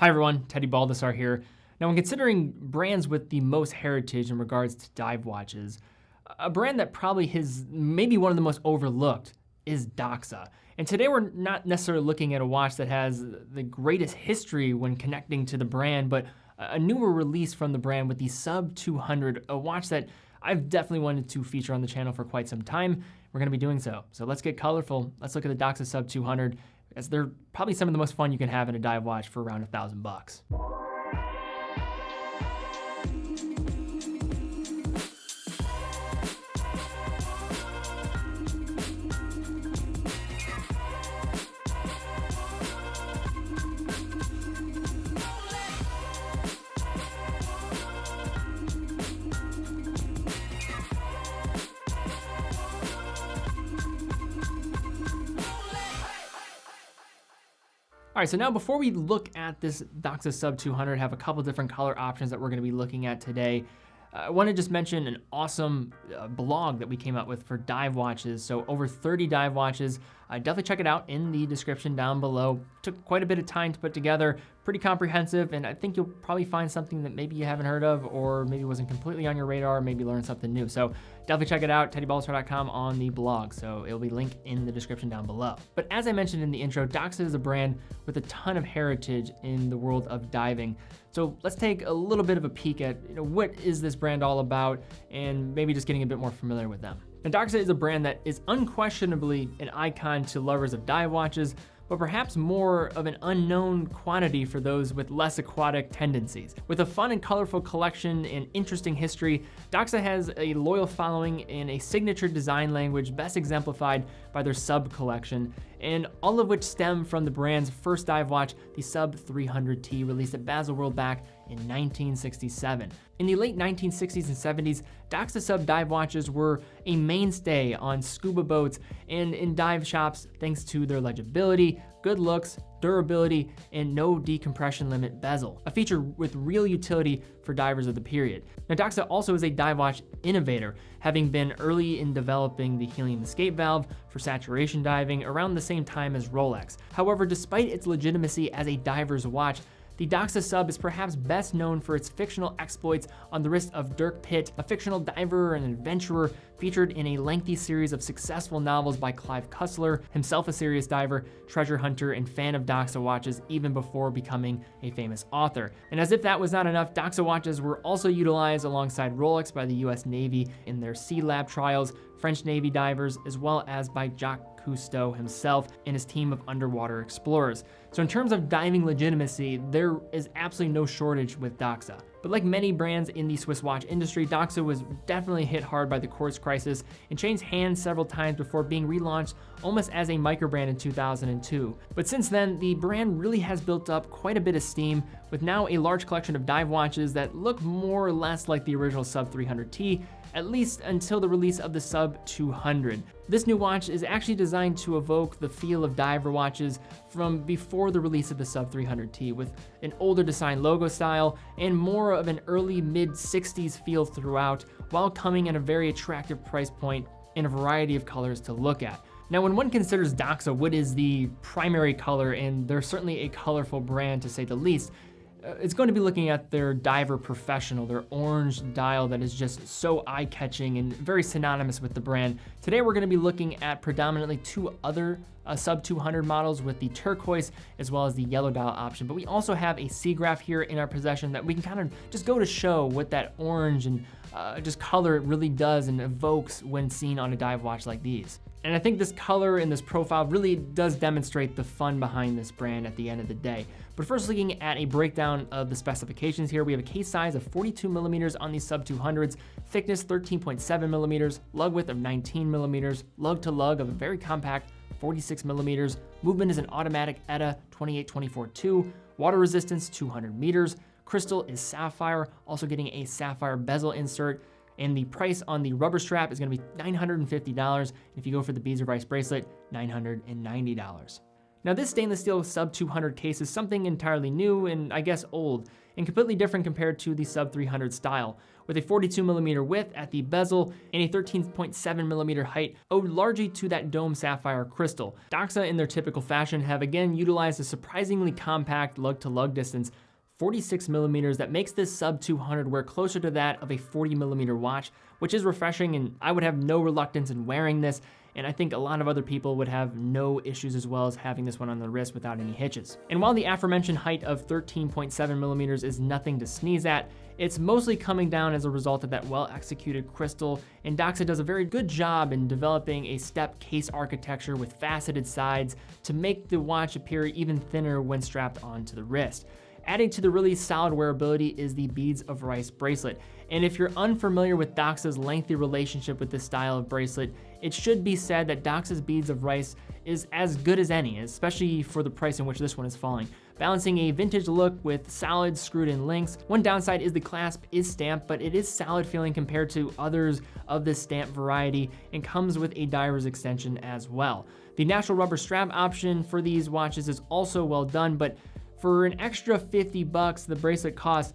Hi everyone, Teddy Baldessar here. Now, when considering brands with the most heritage in regards to dive watches, a brand that probably is maybe one of the most overlooked is Doxa. And today we're not necessarily looking at a watch that has the greatest history when connecting to the brand, but a newer release from the brand with the Sub 200, a watch that I've definitely wanted to feature on the channel for quite some time. We're gonna be doing so. So let's get colorful. Let's look at the Doxa Sub 200, as they're probably some of the most fun you can have in a dive watch for around $1,000. All right, so now before we look at this Doxa Sub 200, have a couple different color options that we're gonna be looking at today. I want to just mention an awesome blog that we came up with for dive watches. So over 30 dive watches. Definitely check it out in the description down below. Took quite a bit of time to put together, pretty comprehensive, and I think you'll probably find something that maybe you haven't heard of or maybe wasn't completely on your radar, or maybe learn something new. So definitely check it out, teddybaldessar.com on the blog. So it'll be linked in the description down below. But as I mentioned in the intro, Doxa is a brand with a ton of heritage in the world of diving. So let's take a little bit of a peek at what is this brand all about, and maybe just getting a bit more familiar with them. Now, Doxa is a brand that is unquestionably an icon to lovers of dive watches, but perhaps more of an unknown quantity for those with less aquatic tendencies. With a fun and colorful collection and interesting history, Doxa has a loyal following and a signature design language best exemplified by their Sub collection, and all of which stem from the brand's first dive watch, the Sub 300T, released at Baselworld back in 1967. In the late 1960s and 70s, Doxa Sub dive watches were a mainstay on scuba boats and in dive shops thanks to their legibility, good looks, durability, and no decompression limit bezel, a feature with real utility for divers of the period. Now, Doxa also is a dive watch innovator, having been early in developing the helium escape valve for saturation diving around the same time as Rolex. However, despite its legitimacy as a diver's watch, the Doxa Sub is perhaps best known for its fictional exploits on the wrist of Dirk Pitt, a fictional diver and adventurer featured in a lengthy series of successful novels by Clive Cussler, himself a serious diver, treasure hunter, and fan of Doxa watches even before becoming a famous author. And as if that was not enough, Doxa watches were also utilized alongside Rolex by the US Navy in their Sea Lab trials, French Navy divers, as well as by Jacques Cousteau himself and his team of underwater explorers. So in terms of diving legitimacy, there is absolutely no shortage with Doxa. But like many brands in the Swiss watch industry, Doxa was definitely hit hard by the quartz crisis and changed hands several times before being relaunched almost as a microbrand in 2002. But since then, the brand really has built up quite a bit of steam, with now a large collection of dive watches that look more or less like the original Sub 300T, at least until the release of the Sub 200. This new watch is actually designed to evoke the feel of diver watches from before the release of the Sub 300T, with an older design logo style and more of an early mid-60s feel throughout, while coming at a very attractive price point and a variety of colors to look at. Now, when one considers Doxa, what is the primary color, and they're certainly a colorful brand to say the least, it's going to be looking at their Diver Professional, their orange dial that is just so eye-catching and very synonymous with the brand. Today we're going to be looking at predominantly two other Sub 200 models with the turquoise as well as the yellow dial option, but we also have a Seagraph here in our possession that we can kind of just go to show what that orange and just color it really does and evokes when seen on a dive watch like these. And I think this color and this profile really does demonstrate the fun behind this brand at the end of the day. But first, looking at a breakdown of the specifications here, we have a case size of 42 millimeters on these Sub 200s, thickness 13.7 millimeters, lug width of 19 millimeters, lug to lug of a very compact 46 millimeters, movement is an automatic ETA 2824-2, water resistance 200 meters, crystal is sapphire, also getting a sapphire bezel insert, and the price on the rubber strap is gonna be $950, and if you go for the beads or vice bracelet, $990. Now this stainless steel sub 200 case is something entirely new and I guess old, and completely different compared to the sub 300 style, with a 42mm width at the bezel and a 13.7mm height owed largely to that dome sapphire crystal. Doxa, in their typical fashion, have again utilized a surprisingly compact lug-to-lug distance, 46mm, that makes this sub 200 wear closer to that of a 40mm watch, which is refreshing, and I would have no reluctance in wearing this, and I think a lot of other people would have no issues as well as having this one on the wrist without any hitches. And while the aforementioned height of 13.7mm is nothing to sneeze at, it's mostly coming down as a result of that well-executed crystal, and Doxa does a very good job in developing a step case architecture with faceted sides to make the watch appear even thinner when strapped onto the wrist. Adding to the really solid wearability is the Beads of Rice bracelet. And if you're unfamiliar with Doxa's lengthy relationship with this style of bracelet, it should be said that Doxa's Beads of Rice is as good as any, especially for the price in which this one is falling. Balancing a vintage look with solid screwed in links. One downside is the clasp is stamped, but it is solid feeling compared to others of this stamp variety, and comes with a diver's extension as well. The natural rubber strap option for these watches is also well done, but for an extra $50 the bracelet costs,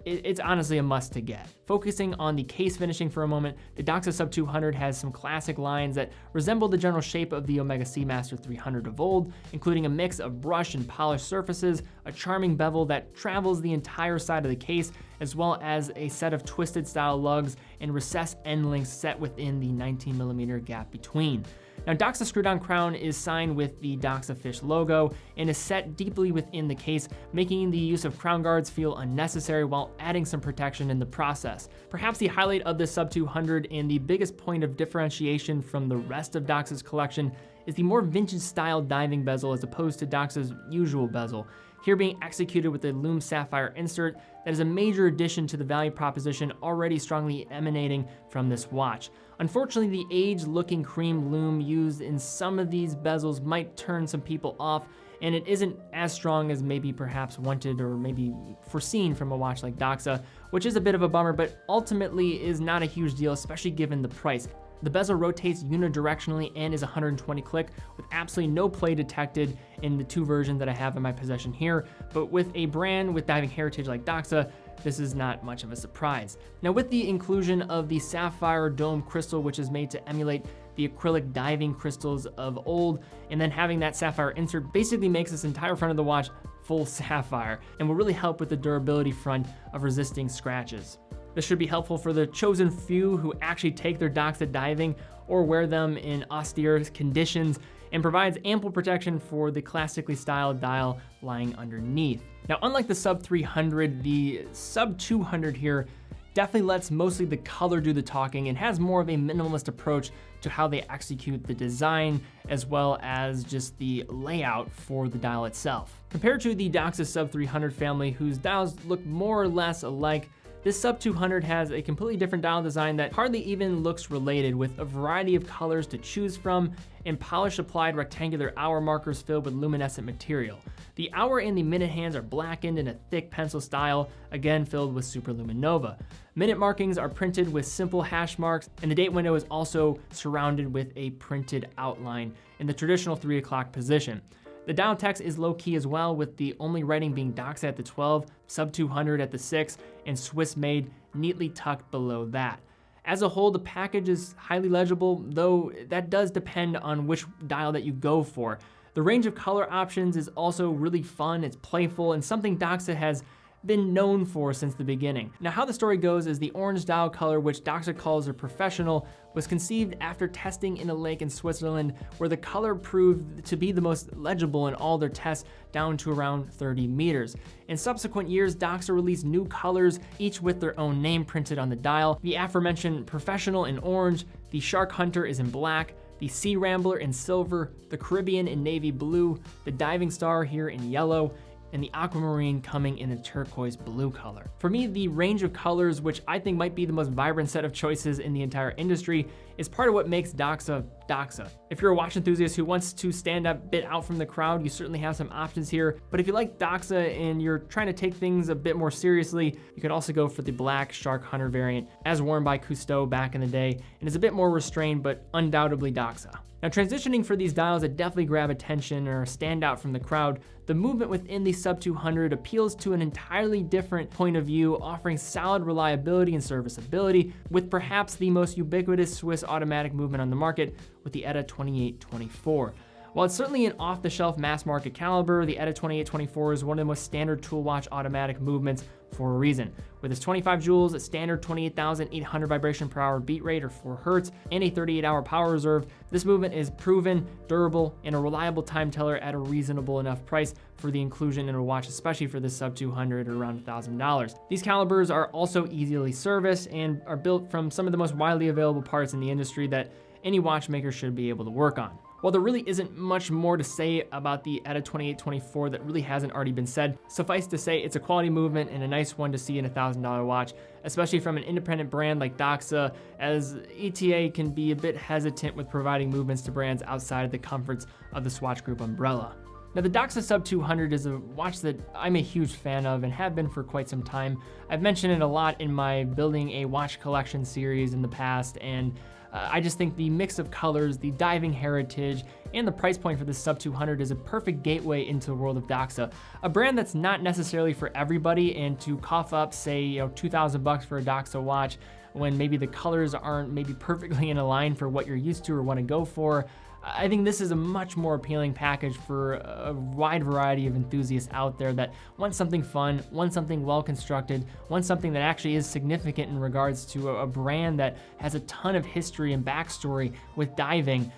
it's honestly a must to get. Focusing on the case finishing for a moment, the Doxa Sub 200 has some classic lines that resemble the general shape of the Omega Seamaster 300 of old, including a mix of brushed and polished surfaces, a charming bevel that travels the entire side of the case, as well as a set of twisted style lugs and recessed end links set within the 19mm gap between. Now, Doxa screw-down crown is signed with the Doxa Fish logo and is set deeply within the case, making the use of crown guards feel unnecessary while adding some protection in the process. Perhaps the highlight of the Sub 200 and the biggest point of differentiation from the rest of Doxa's collection is the more vintage-style diving bezel as opposed to Doxa's usual bezel, here being executed with a lume sapphire insert that is a major addition to the value proposition already strongly emanating from this watch. Unfortunately, the aged-looking cream lume used in some of these bezels might turn some people off, and it isn't as strong as maybe perhaps wanted or maybe foreseen from a watch like Doxa, which is a bit of a bummer, but ultimately is not a huge deal, especially given the price. The bezel rotates unidirectionally and is 120 click with absolutely no play detected in the two versions that I have in my possession here, but with a brand with diving heritage like Doxa, this is not much of a surprise. Now, with the inclusion of the sapphire dome crystal, which is made to emulate the acrylic diving crystals of old, and then having that sapphire insert basically makes this entire front of the watch full sapphire and will really help with the durability front of resisting scratches. This should be helpful for the chosen few who actually take their Doxa diving or wear them in austere conditions, and provides ample protection for the classically styled dial lying underneath. Now, unlike the Sub 300, the Sub 200 here definitely lets mostly the color do the talking and has more of a minimalist approach to how they execute the design as well as just the layout for the dial itself. Compared to the Doxa Sub 300 family, whose dials look more or less alike, this Sub 200 has a completely different dial design that hardly even looks related, with a variety of colors to choose from and polished applied rectangular hour markers filled with luminescent material. The hour and the minute hands are blackened in a thick pencil style, again filled with superluminova. Minute markings are printed with simple hash marks, and the date window is also surrounded with a printed outline in the traditional 3 o'clock position. The dial text is low-key as well, with the only writing being Doxa at the 12, Sub 200 at the 6, and Swiss made neatly tucked below that. As a whole, the package is highly legible, though that does depend on which dial that you go for. The range of color options is also really fun, it's playful, and something Doxa has been known for since the beginning. Now, how the story goes is the orange dial color, which Doxa calls their professional, was conceived after testing in a lake in Switzerland, where the color proved to be the most legible in all their tests, down to around 30 meters. In subsequent years, Doxa released new colors, each with their own name printed on the dial. The aforementioned professional in orange, the Shark Hunter is in black, the Sea Rambler in silver, the Caribbean in navy blue, the Diving Star here in yellow, and the Aquamarine coming in a turquoise blue color. For me, the range of colors, which I think might be the most vibrant set of choices in the entire industry, is part of what makes Doxa Doxa. If you're a watch enthusiast who wants to stand a bit out from the crowd, you certainly have some options here. But if you like Doxa and you're trying to take things a bit more seriously, you could also go for the black Shark Hunter variant, as worn by Cousteau back in the day, and is a bit more restrained, but undoubtedly Doxa. Now, transitioning for these dials that definitely grab attention or stand out from the crowd, the movement within the Sub 200 appeals to an entirely different point of view, offering solid reliability and serviceability, with perhaps the most ubiquitous Swiss automatic movement on the market with the ETA 2824. While it's certainly an off-the-shelf mass-market caliber, the ETA 2824 is one of the most standard tool watch automatic movements for a reason. With its 25 joules, a standard 28,800 vibration per hour beat rate or 4 hertz, and a 38-hour power reserve, this movement is proven, durable, and a reliable time teller at a reasonable enough price for the inclusion in a watch, especially for the Sub 200 or around $1,000. These calibers are also easily serviced and are built from some of the most widely available parts in the industry that any watchmaker should be able to work on. While there really isn't much more to say about the ETA 2824 that really hasn't already been said, suffice to say it's a quality movement and a nice one to see in a $1,000 watch, especially from an independent brand like Doxa, as ETA can be a bit hesitant with providing movements to brands outside of the comforts of the Swatch Group umbrella. Now, the Doxa Sub 200 is a watch that I'm a huge fan of and have been for quite some time. I've mentioned it a lot in my Building a Watch Collection series in the past, and I just think the mix of colors, the diving heritage, and the price point for the Sub 200 is a perfect gateway into the world of Doxa, a brand that's not necessarily for everybody, and to cough up, say, $2,000 for a Doxa watch when maybe the colors aren't maybe perfectly in a line for what you're used to or want to go for, I think this is a much more appealing package for a wide variety of enthusiasts out there that want something fun, want something well constructed, want something that actually is significant in regards to a brand that has a ton of history and backstory with diving.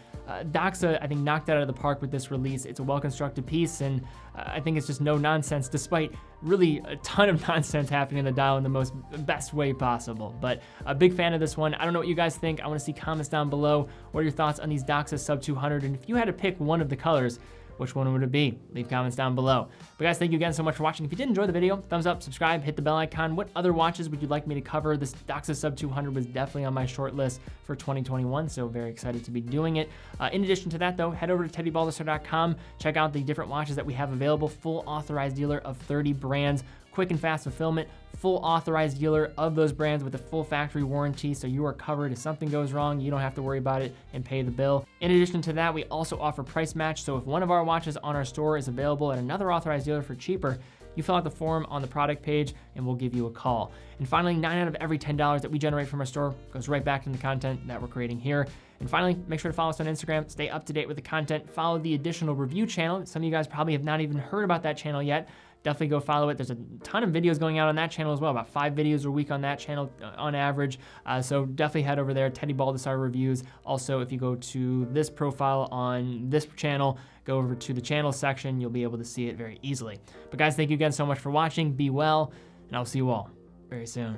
Doxa, I think, knocked it out of the park with this release. It's a well-constructed piece, and I think it's just no nonsense, despite really a ton of nonsense happening in the dial in the most best way possible. But a big fan of this one. I don't know what you guys think. I want to see comments down below. What are your thoughts on these Doxa Sub 200? And if you had to pick one of the colors, which one would it be? Leave comments down below. But guys, thank you again so much for watching. If you did enjoy the video, thumbs up, subscribe, hit the bell icon. What other watches would you like me to cover? This Doxa Sub 200 was definitely on my short list for 2021, so very excited to be doing it. In addition to that though, head over to teddybaldisar.com, check out the different watches that we have available, full authorized dealer of 30 brands, quick and fast fulfillment, full authorized dealer of those brands with a full factory warranty, so you are covered. If something goes wrong, you don't have to worry about it and pay the bill. In addition to that, we also offer price match, so if one of our watches on our store is available at another authorized dealer for cheaper, you fill out the form on the product page and we'll give you a call. And finally, 9 out of every $10 that we generate from our store goes right back into the content that we're creating here. And finally, make sure to follow us on Instagram, stay up to date with the content, follow the additional review channel. Some of you guys probably have not even heard about that channel yet. Definitely go follow it. There's a ton of videos going out on that channel as well, about 5 videos a week on that channel on average. So definitely head over there, Teddy Baldisar Reviews. Also, if you go to this profile on this channel, go over to the channel section, you'll be able to see it very easily. But guys, thank you again so much for watching. Be well, and I'll see you all very soon.